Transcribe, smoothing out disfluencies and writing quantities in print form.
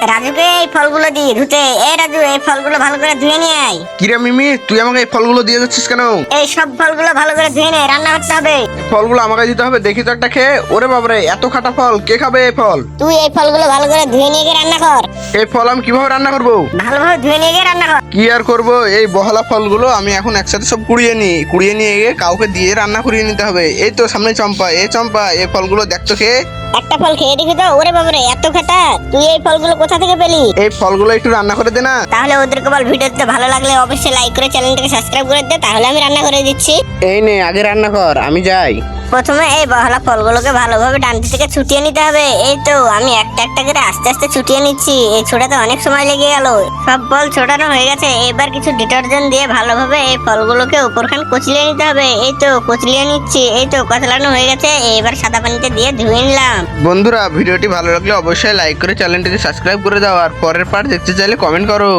রাজুকে এই ফলগুলো দিয়ে ধুতে। এই রাজু, এই ফলগুলো ভালো করে ধুয়ে নিয়ে আয়। কিরে মিমি, তুই আমাকে এই ফলগুলো দিয়ে যাচ্ছিস কেন? এই সব ফলগুলো ভালো করে ধুয়ে নে, রান্না করতে হবে। ফলগুলো আমাকে দিতে হবে, দেখি তো একটা খেয়ে। ওরে বাবারে, এত খাটা ফল, কে খাবে এই ফল? তুই এই ফলগুলো ভালো করে ধুয়ে নিয়ে গিয়ে রান্না কর। এই ফল আমি কিভাবে রান্না করবো? ভালোভাবে ধুয়ে নিয়ে গিয়ে রান্না কর। কি আর করবো, এই বহলা ফলগুলো আমি এখন একসাথে সব কুড়িয়ে নিয়ে গিয়ে কাউকে দিয়ে রান্না করিয়ে নিতে হবে। এই তো সামনে চম্পা, চম্পা, এই ফলগুলো দেখতো খেয়ে। একটা ফল খেয়ে দেখি তো। ওরে বাবারে, এত খাটা! তুই এই ফলগুলো কোথা থেকে পেলি? এই ফলগুলো একটু রান্না করে দে না। তাহলে ওদেরকে বল, ভিডিওতে ভালো লাগলে অবশ্যই লাইক করে চ্যানেলটাকে সাবস্ক্রাইব করে দে, তাহলে আমি রান্না করে দিচ্ছি। এই নে, আগে রান্না কর, আমি যাই। প্রথমে এই বহলা ফলগুলোকে ভালোভাবে ডান্ডি থেকে ছুটিয়ে নিতে হবে। এই তো আমি একটা একটা করে আস্তে আস্তে ছুটিয়ে নিচ্ছি। এই ছোটাতে অনেক সময় লেগে গেল। সব ফল ছোটানো হয়ে গেছে। এবার কিছু ডিটারজেন্ট দিয়ে ভালোভাবে এই ফলগুলোকে উপরখান কচলিয়ে নিতে হবে। এই তো কচলিয়ে নিচ্ছি। এই তো কচলানো হয়ে গেছে। এবার সাদা পানিতে দিয়ে ধুয়ে নিলাম। বন্ধুরা, ভিডিওটি ভালো লাগলে অবশ্যই লাইক করে চ্যানেলটিকে সাবস্ক্রাইব করে দাও, আর পরের পার্ট দেখতে চাইলে কমেন্ট করো।